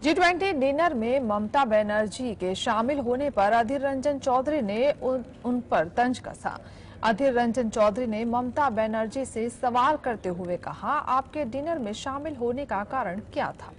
G20 dinner में ममता बनर्जी के शामिल होने पर अधीर रंजन चौधरी ने उन पर तंज कसा। अधीर रंजन चौधरी ने ममता बनर्जी से सवाल करते हुए कहा, आपके डिनर में शामिल होने का कारण क्या था?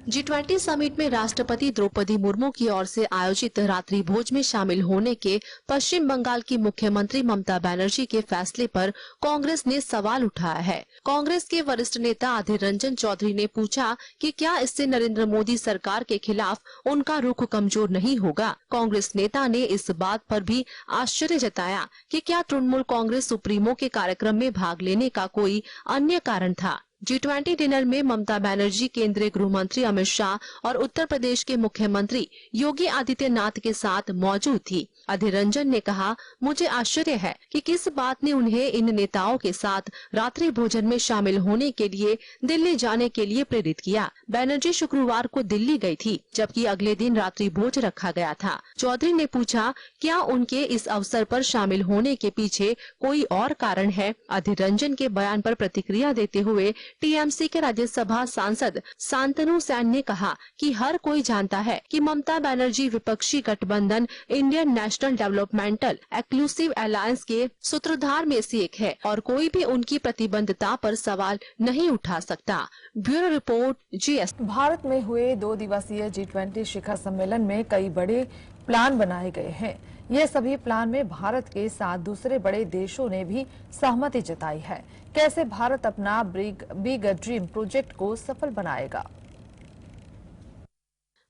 G20 समिट में राष्ट्रपति द्रौपदी मुर्मू की ओर से आयोजित रात्रि भोज में शामिल होने के पश्चिम बंगाल की मुख्यमंत्री ममता बनर्जी के फैसले पर कांग्रेस ने सवाल उठाया है। कांग्रेस के वरिष्ठ नेता अधीर रंजन चौधरी ने पूछा कि क्या इससे नरेंद्र मोदी सरकार के खिलाफ उनका रुख कमजोर नहीं होगा। कांग्रेस नेता ने इस बात पर भी आश्चर्य जताया कि क्या तृणमूल कांग्रेस सुप्रीमो के कार्यक्रम में भाग लेने का कोई अन्य कारण था। G20 डिनर में ममता बनर्जी, केंद्रीय गृह मंत्री अमित शाह और उत्तर प्रदेश के मुख्यमंत्री योगी आदित्यनाथ के साथ मौजूद थी। अधीर रंजन ने कहा, मुझे आश्चर्य है कि किस बात ने उन्हें इन नेताओं के साथ रात्रि भोजन में शामिल होने के लिए दिल्ली जाने के लिए प्रेरित किया। बनर्जी शुक्रवार को दिल्ली गई थी, जबकि अगले दिन रात्रि भोज रखा गया था। चौधरी ने पूछा, क्या उनके इस अवसर पर शामिल होने के पीछे कोई और कारण है। अधीर रंजन के बयान पर प्रतिक्रिया देते हुए टीएमसी के राज्यसभा सांसद शांतनु सेन ने कहा कि हर कोई जानता है कि ममता बनर्जी विपक्षी गठबंधन इंडियन नेशनल डेवलपमेंटल एक्लूसिव अलायंस के सूत्रधार में से एक है और कोई भी उनकी प्रतिबद्धता पर सवाल नहीं उठा सकता। Bureau report, GS। भारत में हुए 2 दिवसीय G20 शिखर सम्मेलन में कई बड़े प्लान बनाए गए हैं। ये सभी प्लान में भारत के साथ दूसरे बड़े देशों ने भी सहमति जताई है। कैसे भारत अपना बिग ड्रीम प्रोजेक्ट को सफल बनाएगा?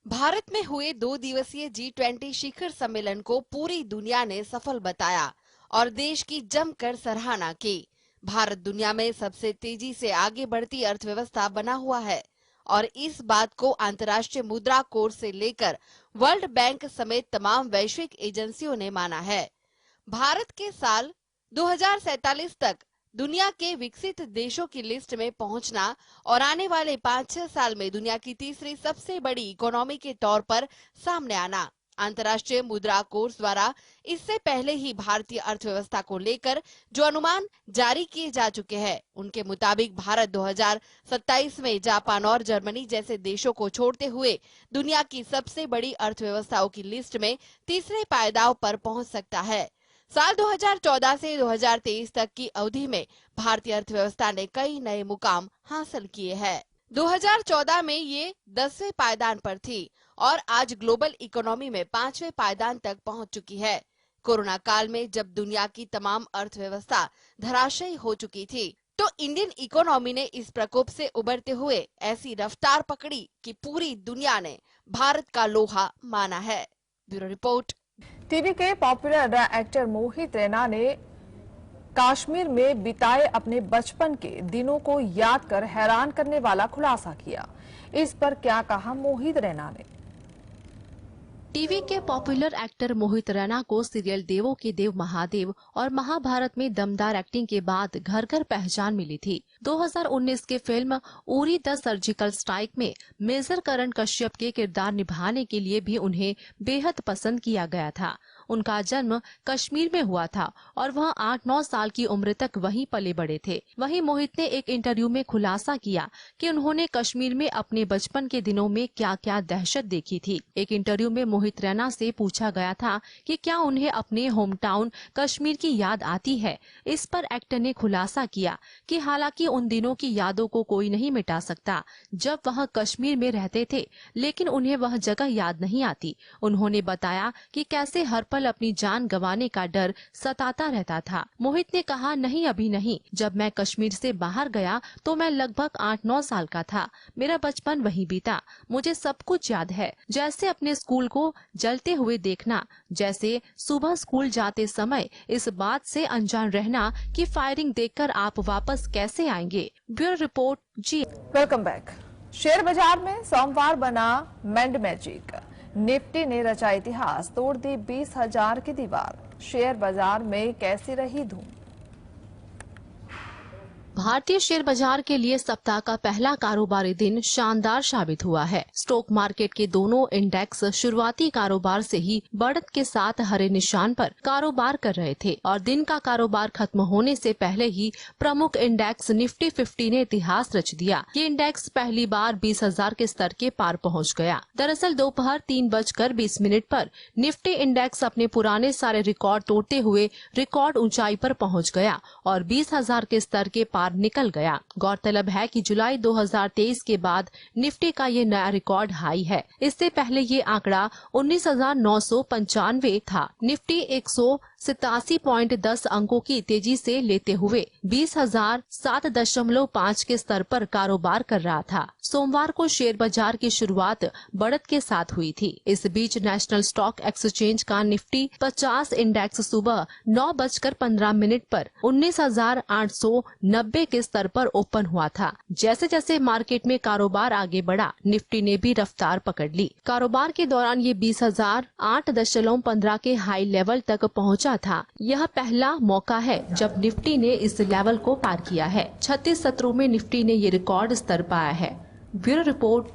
भारत में हुए 2 दिवसीय G20 शिखर सम्मेलन को पूरी दुनिया ने सफल बताया और देश की जमकर सराहना की। भारत दुनिया में सबसे तेजी से आगे बढ़ती अर्थव्यवस्था बना हुआ है और इस बात को अंतर्राष्ट्रीय मुद्रा कोष से लेकर वर्ल्ड बैंक समेत तमाम वैश्विक एजेंसियों ने माना है। भारत के साल 2047 तक दुनिया के विकसित देशों की लिस्ट में पहुंचना और आने वाले 5-6 साल में दुनिया की तीसरी सबसे बड़ी इकोनॉमी के तौर पर सामने आना। अंतर्राष्ट्रीय मुद्रा कोष द्वारा इससे पहले ही भारतीय अर्थव्यवस्था को लेकर जो अनुमान जारी किए जा चुके हैं, उनके मुताबिक भारत 2027 में जापान और जर्मनी जैसे देशों को छोड़ते हुए दुनिया की सबसे बड़ी अर्थव्यवस्थाओं की लिस्ट में तीसरे पायदाव पर पहुंच सकता है। साल 2014 से 2023 तक की अवधि में भारतीय अर्थव्यवस्था ने कई नए मुकाम हासिल किए हैं। 2014 में ये 10वें पायदान पर थी और आज ग्लोबल इकोनॉमी में 5वें पायदान तक पहुंच चुकी है। कोरोना काल में जब दुनिया की तमाम अर्थव्यवस्था धराशायी हो चुकी थी, तो इंडियन इकोनॉमी ने इस प्रकोप से उबरते हुए ऐसी रफ्तार पकड़ी कि पूरी दुनिया ने भारत का लोहा माना है। Bureau report. टीवी के पॉपुलर एक्टर मोहित रैना ने कश्मीर में बिताए अपने बचपन के दिनों को याद कर हैरान करने वाला खुलासा किया। इस पर क्या कहा मोहित रैना ने? टीवी के पॉपुलर एक्टर मोहित रैना को सीरियल देवों के देव महादेव और महाभारत में दमदार एक्टिंग के बाद घर घर पहचान मिली थी। 2019 के film Uri the surgical strike में मेजर करण कश्यप के किरदार निभाने के लिए भी उन्हें बेहद पसंद किया गया था। उनका जन्म कश्मीर में हुआ था और वह 8-9 साल की उम्र तक वहीं पले बड़े थे। वहीं मोहित ने एक इंटरव्यू में खुलासा किया कि उन्होंने कश्मीर में अपने बचपन के दिनों में क्या क्या दहशत देखी थी। एक इंटरव्यू में मोहित रैना से पूछा गया था कि क्या उन्हें अपने होम टाउन कश्मीर की याद आती है। इस पर एक्टर ने खुलासा किया कि हालांकि उन दिनों की यादों को कोई नहीं मिटा सकता जब वह कश्मीर में रहते थे, लेकिन उन्हें वह जगह याद नहीं आती। उन्होंने बताया कि कैसे हर पल अपनी जान गंवाने का डर सताता रहता था। मोहित ने कहा, नहीं अभी नहीं, जब मैं कश्मीर से बाहर गया तो मैं लगभग 8-9 साल का था। मेरा बचपन वहीं बीता। मुझे सब कुछ याद है, जैसे अपने स्कूल को जलते हुए देखना, जैसे सुबह स्कूल जाते समय इस बात से अनजान रहना कि फायरिंग देखकर आप वापस कैसे आएंगे। ब्यूरो रिपोर्ट, जी। Welcome back. शेयर बाजार में सोमवार बना मैंड मैजिक। निफ्टी ने रचा इतिहास, तोड़ दी 20,000 की दीवार। शेयर बाजार में कैसी रही धूम? भारतीय शेयर बाजार के लिए सप्ताह का पहला कारोबारी दिन शानदार साबित हुआ है। स्टॉक मार्केट के दोनों इंडेक्स शुरुआती कारोबार से ही बढ़त के साथ हरे निशान पर कारोबार कर रहे थे और दिन का कारोबार खत्म होने से पहले ही प्रमुख इंडेक्स निफ्टी 50 ने इतिहास रच दिया। ये इंडेक्स पहली बार 20,000 के स्तर के पार पहुंच गया। दरअसल दोपहर 3:20 पर निफ्टी इंडेक्स अपने पुराने सारे रिकॉर्ड तोड़ते हुए रिकॉर्ड ऊंचाई पर पहुंच गया और 20,000 के स्तर के पार निकल गया। गौरतलब है कि जुलाई 2023 के बाद निफ्टी का ये नया रिकॉर्ड हाई है। इससे पहले ये आंकड़ा 19,995 था। निफ्टी 187.10 अंकों की तेजी से लेते हुए 20,007.5 के स्तर पर कारोबार कर रहा था। सोमवार को शेयर बाजार की शुरुआत बढ़त के साथ हुई थी। इस बीच नेशनल स्टॉक एक्सचेंज का निफ्टी 50 इंडेक्स सुबह 9:15 पर 19,890 के स्तर पर ओपन हुआ था। जैसे जैसे मार्केट में कारोबार आगे बढ़ा, निफ्टी ने भी रफ्तार पकड़ ली। कारोबार के दौरान ये 20,008.15 के हाई लेवल तक पहुंचा था। यह पहला मौका है जब निफ्टी ने इस लेवल को पार किया है। 36 सत्रों में निफ्टी ने ये रिकॉर्ड स्तर पाया है। Bureau report.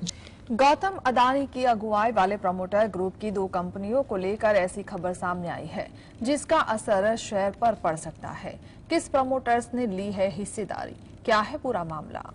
गौतम अडानी की अगुवाई वाले प्रमोटर ग्रुप की 2 कंपनियों को लेकर ऐसी खबर सामने आई है जिसका असर शेयर पर पड़ सकता है। किस प्रमोटर्स ने ली है हिस्सेदारी, क्या है पूरा मामला?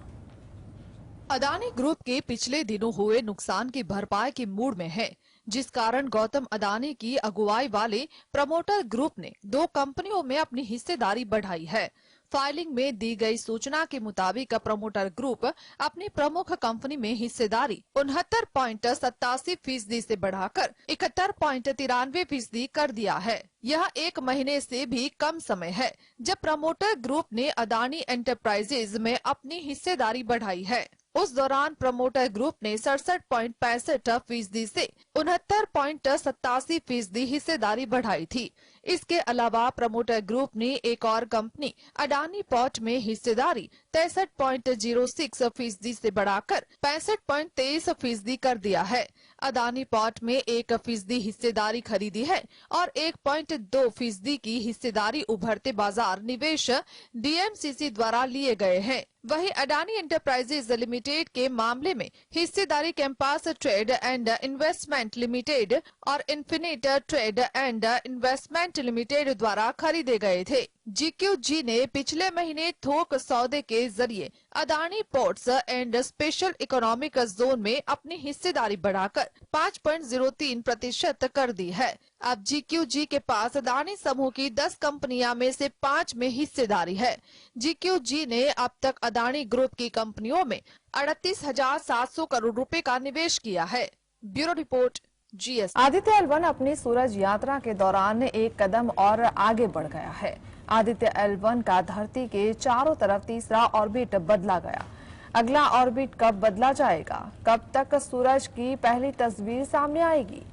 अडानी ग्रुप के पिछले दिनों हुए नुकसान की भरपाई के मूड में है, जिस कारण गौतम अडानी की अगुवाई वाले प्रमोटर ग्रुप ने 2 कंपनियों में अपनी हिस्सेदारी बढ़ाई है। फाइलिंग में दी गई सूचना के मुताबिक प्रमोटर ग्रुप अपनी प्रमुख कंपनी में हिस्सेदारी 69.87% से बढ़ाकर 71.93% कर दिया है। यह 1 महीने से भी कम समय है जब प्रमोटर ग्रुप ने अडानी एंटरप्राइजेज में अपनी हिस्सेदारी बढ़ाई है। उस दौरान प्रमोटर ग्रुप ने 67.65% से 69.87% हिस्सेदारी बढ़ाई थी। इसके अलावा प्रमोटर ग्रुप ने एक और कंपनी अडानी पोर्ट में हिस्सेदारी 63.06% से बढ़ाकर 65.23% कर दिया है। अडानी पोर्ट में 1% हिस्सेदारी खरीदी है और 1.2% की हिस्सेदारी उभरते बाजार निवेश डीएमसीसी द्वारा लिए गए हैं। वहीं अडानी एंटरप्राइजेज लिमिटेड के मामले में हिस्सेदारी Campus Trade and Investment Limited और Infinite Trade and Investment Limited द्वारा खरीदे गए थे। जीक्यूजी ने पिछले महीने थोक सौदे के जरिए Adani ports and special economic zone में अपनी हिस्सेदारी बढ़ाकर 5.03% कर दी है। अब जीक्यूजी के पास अडानी समूह की 10 कंपनियां में से 5 में हिस्सेदारी है। जीक्यूजी ने अब तक अडानी ग्रुप की कंपनियों में 38,700 करोड़ रुपए का निवेश किया है। Bureau report, GS। Aditya L1 अपनी सूरज यात्रा के दौरान एक कदम और आगे बढ़ गया है। आदित्य L1 का धरती के चारों तरफ तीसरा ऑर्बिट बदला गया। अगला ऑर्बिट कब बदला जाएगा? कब तक सूरज की पहली तस्वीर सामने आएगी?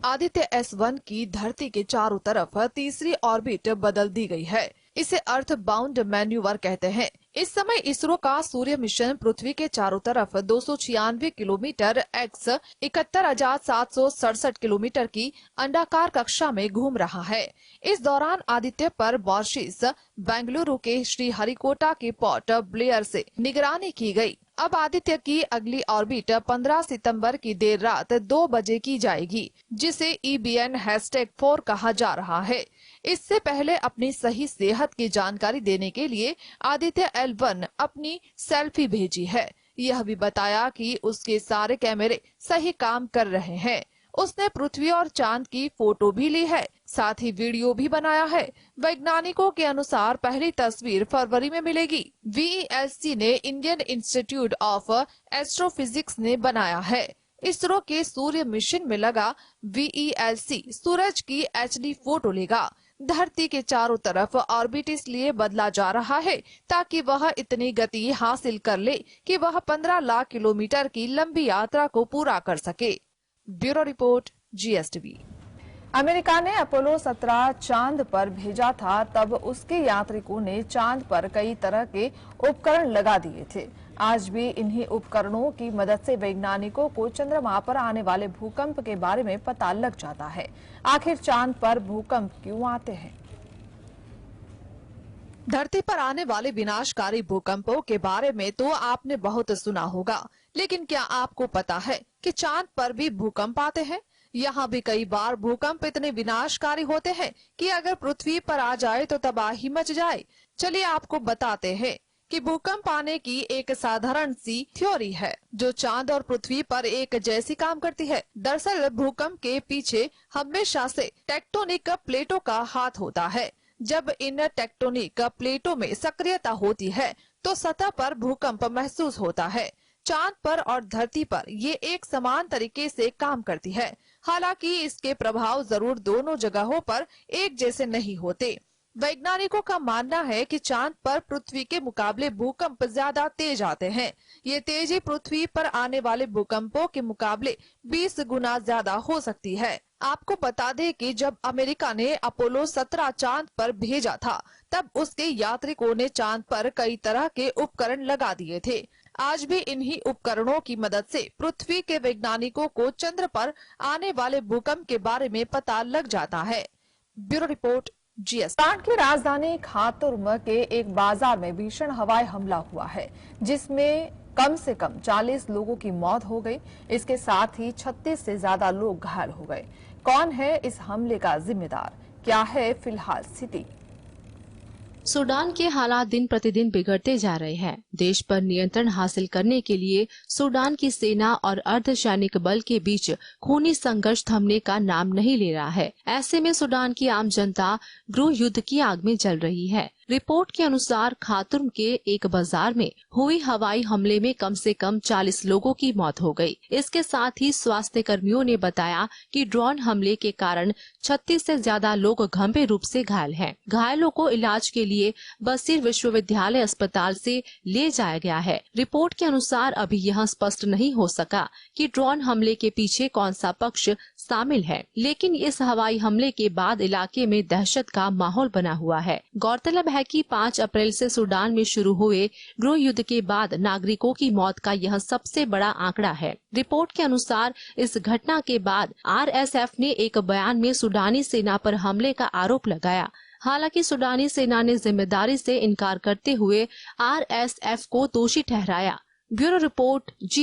आदित्य S1 की धरती के चारों तरफ तीसरी ऑर्बिट बदल दी गई है। इसे अर्थ बाउंड मैन्यूवर कहते हैं। इस समय इसरो का सूर्य मिशन पृथ्वी के चारों तरफ 296 किलोमीटर x 71,767 किलोमीटर की अंडाकार कक्षा में घूम रहा है। इस दौरान आदित्य पर मॉरिशस, बेंगलुरु के श्रीहरिकोटा के पोर्ट ब्लेयर से निगरानी की गई। अब आदित्य की अगली ऑर्बिट 15 सितंबर की देर रात 2 बजे की जाएगी, जिसे EBN #4 कहा जा रहा है। इससे पहले अपनी सही सेहत की जानकारी देने के लिए आदित्य L1 अपनी सेल्फी भेजी है। यह भी बताया कि उसके सारे कैमरे सही काम कर रहे हैं। उसने पृथ्वी और चांद की फोटो भी ली है, साथ ही वीडियो भी बनाया है। वैज्ञानिकों के अनुसार पहली तस्वीर फरवरी में मिलेगी। VELC ने इंडियन इंस्टीट्यूट ऑफ एस्ट्रोफिजिक्स ने बनाया है। इसरो के सूर्य मिशन में लगा VELC सूरज की HD फोटो लेगा। धरती के चारों तरफ ऑर्बिट इसलिए बदला जा रहा है ताकि वह इतनी गति हासिल कर ले कि वह 15 लाख किलोमीटर की लंबी यात्रा को पूरा कर सके। Bureau report, GSTV। अमेरिका ने अपोलो 17 चांद पर भेजा था, तब उसके यात्रिकों ने चांद पर कई तरह के उपकरण लगा दिए थे। आज भी इन्हीं उपकरणों की मदद से वैज्ञानिकों को चंद्रमा पर आने वाले भूकंप के बारे में पता लग जाता है। आखिर चांद पर भूकंप क्यों आते हैं? धरती पर आने वाले विनाशकारी भूकंपों के बारे में तो आपने बहुत सुना होगा, लेकिन क्या आपको पता है कि चांद पर भी भूकंप आते हैं? यहाँ भी कई बार भूकंप इतने विनाशकारी होते हैं कि अगर पृथ्वी पर आ जाए तो तबाही मच जाए। चलिए आपको बताते हैं कि भूकंप आने की एक साधारण सी थ्योरी है जो चांद और पृथ्वी पर एक जैसी काम करती है। दरअसल भूकंप के पीछे हमेशा से टेक्टोनिक प्लेटों का हाथ होता है। जब इन टेक्टोनिक प्लेटों में सक्रियता होती है तो सतह पर भूकंप महसूस होता है। चांद पर और धरती पर ये एक समान तरीके से काम करती है। हालांकि इसके प्रभाव जरूर दोनों जगहों पर एक जैसे नहीं होते। वैज्ञानिकों का मानना है कि चांद पर पृथ्वी के मुकाबले भूकंप ज्यादा तेज आते हैं। ये तेजी पृथ्वी पर आने वाले भूकंपों के मुकाबले 20 गुना ज्यादा हो सकती है। आपको बता दें कि जब अमेरिका ने अपोलो 17 चांद पर भेजा था, तब उसके यात्रिकों ने चांद पर कई तरह के उपकरण लगा दिए थे। आज भी इन्हीं उपकरणों की मदद से पृथ्वी के वैज्ञानिकों को चंद्र पर आने वाले भूकंप के बारे में पता लग जाता है। Bureau report, GS। सूडान की राजधानी खार्तूम के एक बाजार में भीषण हवाई हमला हुआ है, जिसमें कम से कम 40 लोगों की मौत हो गई। इसके साथ ही 36 से ज्यादा लोग घायल हो गए। कौन है इस हमले का जिम्मेदार? क्या है फिलहाल स्थिति? सूडान के हालात दिन प्रतिदिन बिगड़ते जा रहे हैं। देश पर नियंत्रण हासिल करने के लिए सूडान की सेना और अर्धसैनिक बल के बीच खूनी संघर्ष थमने का नाम नहीं ले रहा है। ऐसे में सूडान की आम जनता गृह युद्ध की आग में जल रही है। रिपोर्ट के अनुसार खार्तूम के एक बाजार में हुई हवाई हमले में कम से कम 40 लोगों की मौत हो गई। इसके साथ ही स्वास्थ्य कर्मियों ने बताया कि ड्रोन हमले के कारण 36 से ज्यादा लोग गंभीर रूप से घायल हैं। घायलों को इलाज के लिए बसीर विश्वविद्यालय अस्पताल से ले जाया गया है। रिपोर्ट के अनुसार अभी यह स्पष्ट नहीं हो सका कि ड्रोन हमले के पीछे कौन सा पक्ष शामिल है, लेकिन इस हवाई हमले के बाद इलाके में दहशत का माहौल बना हुआ है। गौरतलब है कि 5 अप्रैल से सूडान में शुरू हुए गृह युद्ध के बाद नागरिकों की मौत का यह सबसे बड़ा आंकड़ा है। रिपोर्ट के अनुसार इस घटना के बाद RSF ने एक बयान में सूडानी सेना पर हमले का आरोप लगाया। हालांकि सूडानी सेना ने जिम्मेदारी से इनकार करते हुए RSF को दोषी ठहराया। Bureau report, GS।